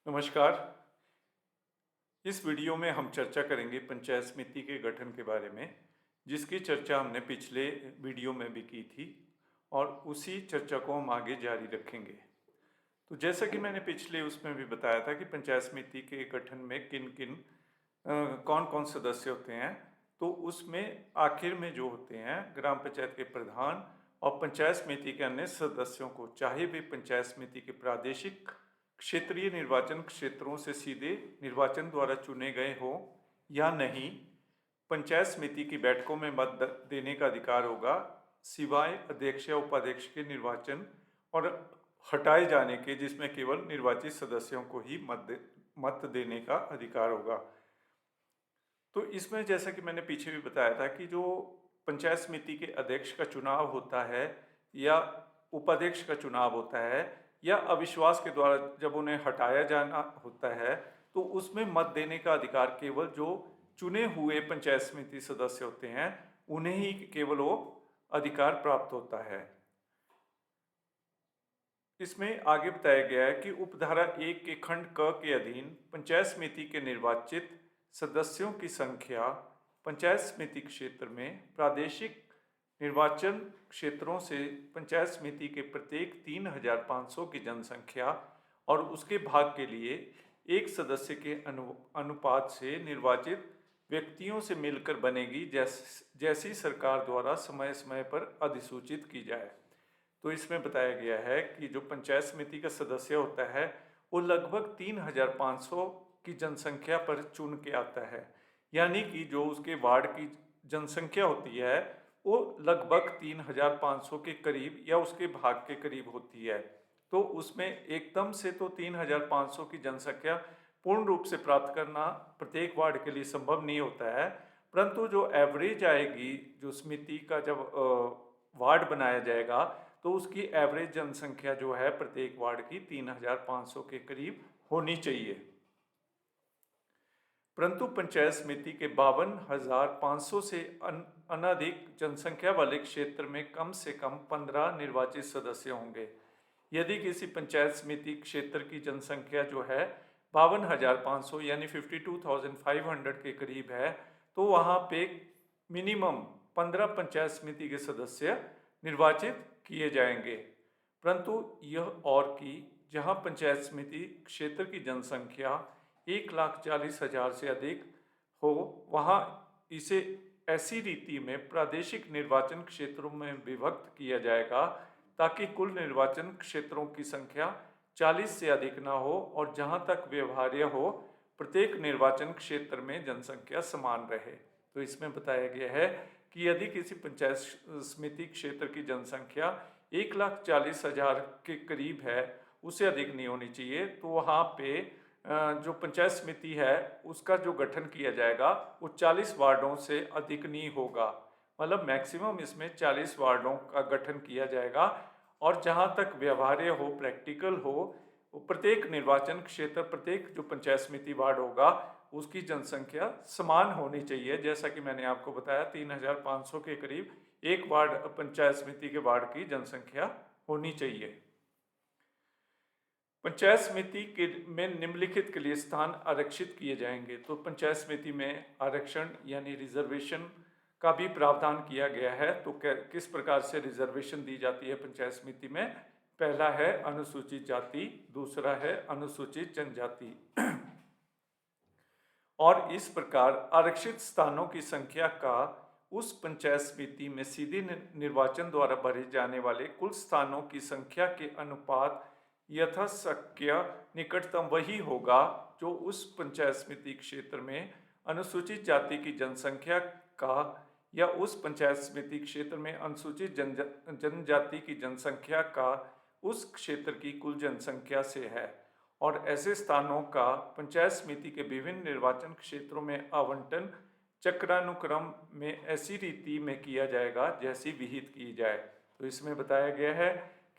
नमस्कार। इस वीडियो में हम चर्चा करेंगे पंचायत समिति के गठन के बारे में, जिसकी चर्चा हमने पिछले वीडियो में भी की थी और उसी चर्चा को हम आगे जारी रखेंगे। तो जैसा कि मैंने पिछले उसमें भी बताया था कि पंचायत समिति के गठन में किन किन कौन कौन सदस्य होते हैं, तो उसमें आखिर में जो होते हैं ग्राम पंचायत के प्रधान और पंचायत समिति के अन्य सदस्यों को, चाहे वे पंचायत समिति के प्रादेशिक क्षेत्रीय निर्वाचन क्षेत्रों से सीधे निर्वाचन द्वारा चुने गए हो या नहीं, पंचायत समिति की बैठकों में मत देने का अधिकार होगा, सिवाय अध्यक्ष या उपाध्यक्ष के निर्वाचन और हटाए जाने के, जिसमें केवल निर्वाचित सदस्यों को ही मत देने का अधिकार होगा। तो इसमें जैसा कि मैंने पीछे भी बताया था कि जो पंचायत समिति के अध्यक्ष का चुनाव होता है या उपाध्यक्ष का चुनाव होता है या अविश्वास के द्वारा जब उन्हें हटाया जाना होता है, तो उसमें मत देने का अधिकार केवल जो चुने हुए पंचायत समिति सदस्य होते हैं उन्हें ही केवल वो अधिकार प्राप्त होता है। इसमें आगे बताया गया है कि उपधारा 1 के खंड क के अधीन पंचायत समिति के निर्वाचित सदस्यों की संख्या पंचायत समिति क्षेत्र में प्रादेशिक निर्वाचन क्षेत्रों से पंचायत समिति के प्रत्येक 3,500 की जनसंख्या और उसके भाग के लिए एक सदस्य के अनुपात से निर्वाचित व्यक्तियों से मिलकर बनेगी, जैसी सरकार द्वारा समय समय पर अधिसूचित की जाए। तो इसमें बताया गया है कि जो पंचायत समिति का सदस्य होता है वो लगभग 3,500 की जनसंख्या पर चुन के आता है, यानी कि जो उसके वार्ड की जनसंख्या होती है वो लगभग 3,500 के करीब या उसके भाग के करीब होती है। तो उसमें एकदम से तो 3,500 की जनसंख्या पूर्ण रूप से प्राप्त करना प्रत्येक वार्ड के लिए संभव नहीं होता है, परंतु जो एवरेज आएगी, जो समिति का जब वार्ड बनाया जाएगा तो उसकी एवरेज जनसंख्या जो है प्रत्येक वार्ड की 3,500 के करीब होनी चाहिए। परंतु पंचायत समिति के 52,500 से अनधिक जनसंख्या वाले क्षेत्र में कम से कम 15 निर्वाचित सदस्य होंगे। यदि किसी पंचायत समिति क्षेत्र की जनसंख्या जो है 52,500 यानी 52,500 के करीब है, तो वहाँ पे मिनिमम 15 पंचायत समिति के सदस्य निर्वाचित किए जाएंगे। परंतु यह और कि जहाँ पंचायत समिति क्षेत्र की जनसंख्या 1,40,000 से अधिक हो, वहाँ इसे ऐसी रीति में प्रादेशिक निर्वाचन क्षेत्रों में विभक्त किया जाएगा ताकि कुल निर्वाचन क्षेत्रों की संख्या 40 से अधिक ना हो और जहाँ तक व्यवहार्य हो प्रत्येक निर्वाचन क्षेत्र में जनसंख्या समान रहे। तो इसमें बताया गया है कि यदि किसी पंचायत समिति क्षेत्र की जनसंख्या 1,40,000 के करीब है, उससे अधिक नहीं होनी चाहिए, तो वहाँ पे जो पंचायत समिति है उसका जो गठन किया जाएगा वो 40 वार्डों से अधिक नहीं होगा। मतलब मैक्सिमम इसमें 40 वार्डों का गठन किया जाएगा और जहाँ तक व्यवहार्य हो, प्रैक्टिकल हो, प्रत्येक निर्वाचन क्षेत्र, प्रत्येक जो पंचायत समिति वार्ड होगा उसकी जनसंख्या समान होनी चाहिए। जैसा कि मैंने आपको बताया 3,500 के करीब एक वार्ड पंचायत समिति के वार्ड की जनसंख्या होनी चाहिए। पंचायत समिति के में निम्नलिखित के लिए स्थान आरक्षित किए जाएंगे। तो पंचायत समिति में आरक्षण यानी रिजर्वेशन का भी प्रावधान किया गया है। तो किस प्रकार से रिजर्वेशन दी जाती है पंचायत समिति में? पहला है अनुसूचित जाति, दूसरा है अनुसूचित जनजाति। और इस प्रकार आरक्षित स्थानों की संख्या का उस पंचायत समिति में सीधे निर्वाचन द्वारा भरे जाने वाले कुल स्थानों की संख्या के अनुपात यथाशक्य निकटतम वही होगा जो उस पंचायत समिति क्षेत्र में अनुसूचित जाति की जनसंख्या का या उस पंचायत समिति क्षेत्र में अनुसूचित जनजाति की जनसंख्या का उस क्षेत्र की कुल जनसंख्या से है। और ऐसे स्थानों का पंचायत समिति के विभिन्न निर्वाचन क्षेत्रों में आवंटन चक्रानुक्रम में ऐसी रीति में किया जाएगा जैसी विहित की जाए। तो इसमें बताया गया है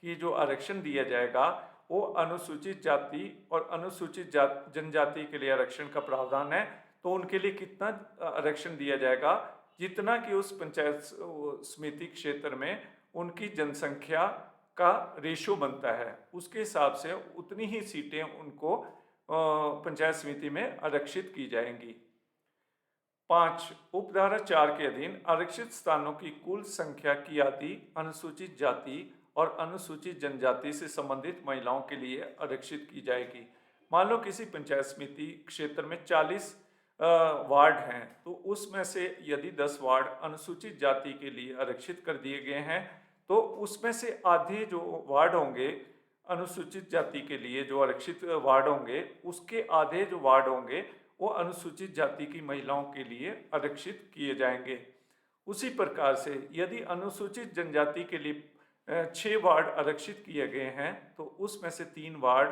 कि जो आरक्षण दिया जाएगा वो अनुसूचित जाति और अनुसूचित जनजाति के लिए आरक्षण का प्रावधान है। तो उनके लिए कितना आरक्षण दिया जाएगा? जितना कि उस पंचायत समिति क्षेत्र में उनकी जनसंख्या का रेशो बनता है, उसके हिसाब से उतनी ही सीटें उनको पंचायत समिति में आरक्षित की जाएंगी। 5. उपधारा 4 के अधीन आरक्षित स्थानों की कुल संख्या की आदि अनुसूचित जाति और अनुसूचित जनजाति से संबंधित महिलाओं के लिए आरक्षित की जाएगी। मान लो किसी पंचायत समिति क्षेत्र में 40 वार्ड हैं, तो उसमें से यदि 10 वार्ड अनुसूचित जाति के लिए आरक्षित कर दिए गए हैं, तो उसमें से आधे जो वार्ड होंगे अनुसूचित जाति के लिए जो आरक्षित वार्ड होंगे, उसके आधे जो वार्ड होंगे वो अनुसूचित जाति की महिलाओं के लिए आरक्षित किए जाएंगे। उसी प्रकार से यदि अनुसूचित जनजाति के लिए 6 वार्ड आरक्षित किए गए हैं, तो उसमें से 3 वार्ड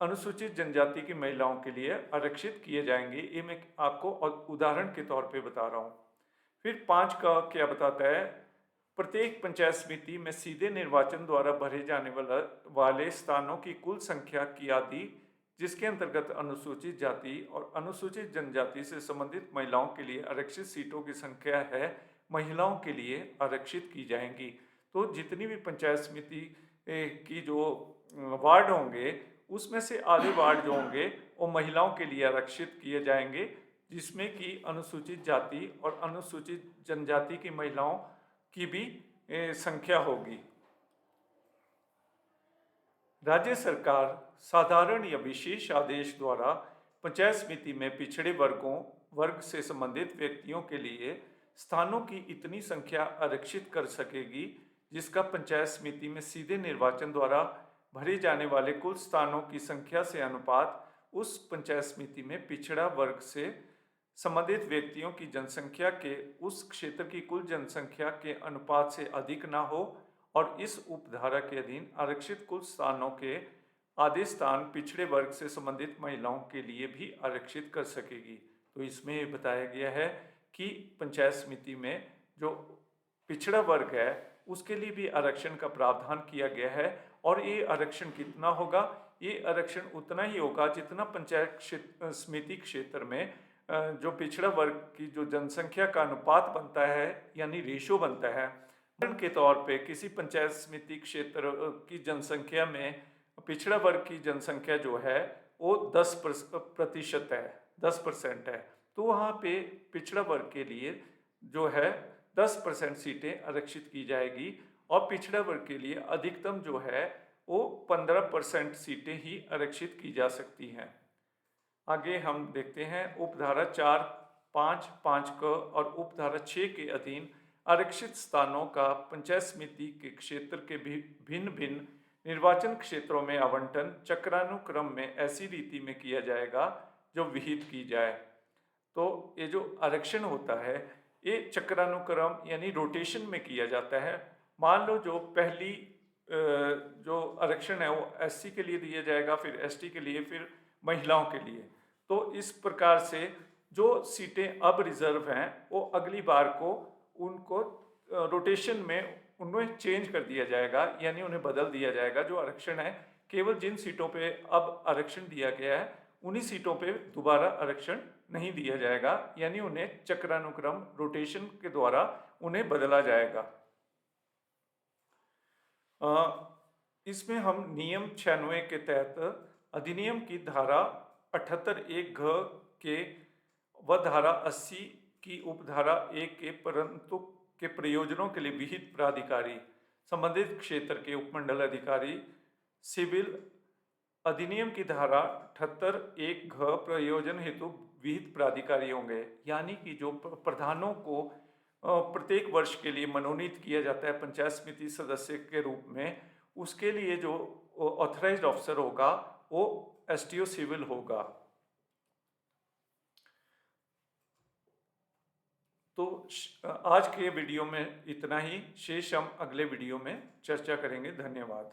अनुसूचित जनजाति की महिलाओं के लिए आरक्षित किए जाएंगे। ये मैं आपको उदाहरण के तौर पे बता रहा हूँ। फिर 5 का क्या बताता है, प्रत्येक पंचायत समिति में सीधे निर्वाचन द्वारा भरे जाने वाले स्थानों की कुल संख्या की आदि जिसके अंतर्गत अनुसूचित जाति और अनुसूचित जनजाति से संबंधित महिलाओं के लिए आरक्षित सीटों की संख्या है, महिलाओं के लिए आरक्षित की जाएंगी। तो जितनी भी पंचायत समिति की जो वार्ड होंगे, उसमें से आधे वार्ड जो होंगे वो महिलाओं के लिए आरक्षित किए जाएंगे, जिसमें कि अनुसूचित जाति और अनुसूचित जनजाति की महिलाओं की भी संख्या होगी। राज्य सरकार साधारण या विशेष आदेश द्वारा पंचायत समिति में पिछड़े वर्ग से संबंधित व्यक्तियों के लिए स्थानों की इतनी संख्या आरक्षित कर सकेगी जिसका पंचायत समिति में सीधे निर्वाचन द्वारा भरे जाने वाले कुल स्थानों की संख्या से अनुपात उस पंचायत समिति में पिछड़ा वर्ग से संबंधित व्यक्तियों की जनसंख्या के उस क्षेत्र की कुल जनसंख्या के अनुपात से अधिक ना हो, और इस उपधारा के अधीन आरक्षित कुल स्थानों के आधे स्थान पिछड़े वर्ग से संबंधित महिलाओं के लिए भी आरक्षित कर सकेगी। तो इसमें ये बताया गया है कि पंचायत समिति में जो पिछड़ा वर्ग है उसके लिए भी आरक्षण का प्रावधान किया गया है, और ये आरक्षण कितना होगा, ये आरक्षण उतना ही होगा जितना पंचायत समिति क्षेत्र में जो पिछड़ा वर्ग की जो जनसंख्या का अनुपात बनता है, यानी रेशो बनता है। उदाहरण के तौर पे किसी पंचायत समिति क्षेत्र की जनसंख्या में पिछड़ा वर्ग की जनसंख्या जो है वो 10% है, 10% है, तो वहाँ पे पिछड़ा वर्ग के लिए जो है 10% सीटें आरक्षित की जाएगी, और पिछड़ा वर्ग के लिए अधिकतम जो है वो 15% सीटें ही आरक्षित की जा सकती हैं। आगे हम देखते हैं उपधारा 4, 5, 5 क और उपधारा 6 के अधीन आरक्षित स्थानों का पंचायत समिति के क्षेत्र के भी भिन्न भिन्न निर्वाचन क्षेत्रों में आवंटन चक्रानुक्रम में ऐसी रीति में किया जाएगा जो विहित की जाए। तो ये जो आरक्षण होता है ये चक्रानुक्रम यानी रोटेशन में किया जाता है। मान लो जो पहली जो आरक्षण है वो एससी के लिए दिया जाएगा, फिर एसटी के लिए, फिर महिलाओं के लिए। तो इस प्रकार से जो सीटें अब रिजर्व हैं वो अगली बार को उनको रोटेशन में उन्हें चेंज कर दिया जाएगा, यानी उन्हें बदल दिया जाएगा। जो आरक्षण है केवल जिन सीटों पे अब आरक्षण दिया गया है उन्हीं सीटों पे दोबारा आरक्षण नहीं दिया जाएगा, यानी उन्हें चक्रानुक्रम रोटेशन के द्वारा उन्हें बदला जाएगा। इसमें हम नियम 96 के तहत अधिनियम की धारा 78(1) घ के व धारा 80 की उपधारा 1 के परंतु के प्रयोजनों के लिए विहित प्राधिकारी संबंधित क्षेत्र के उपमंडल अधिकारी सिविल अधिनियम की धारा 78(1) घ प्रयोजन हेतु विहित प्राधिकारी होंगे। यानी कि जो प्रधानों को प्रत्येक वर्ष के लिए मनोनीत किया जाता है पंचायत समिति सदस्य के रूप में, उसके लिए जो ऑथराइज्ड ऑफिसर होगा वो एसटीओ सिविल होगा। तो आज के वीडियो में इतना ही, शेष हम अगले वीडियो में चर्चा करेंगे। धन्यवाद।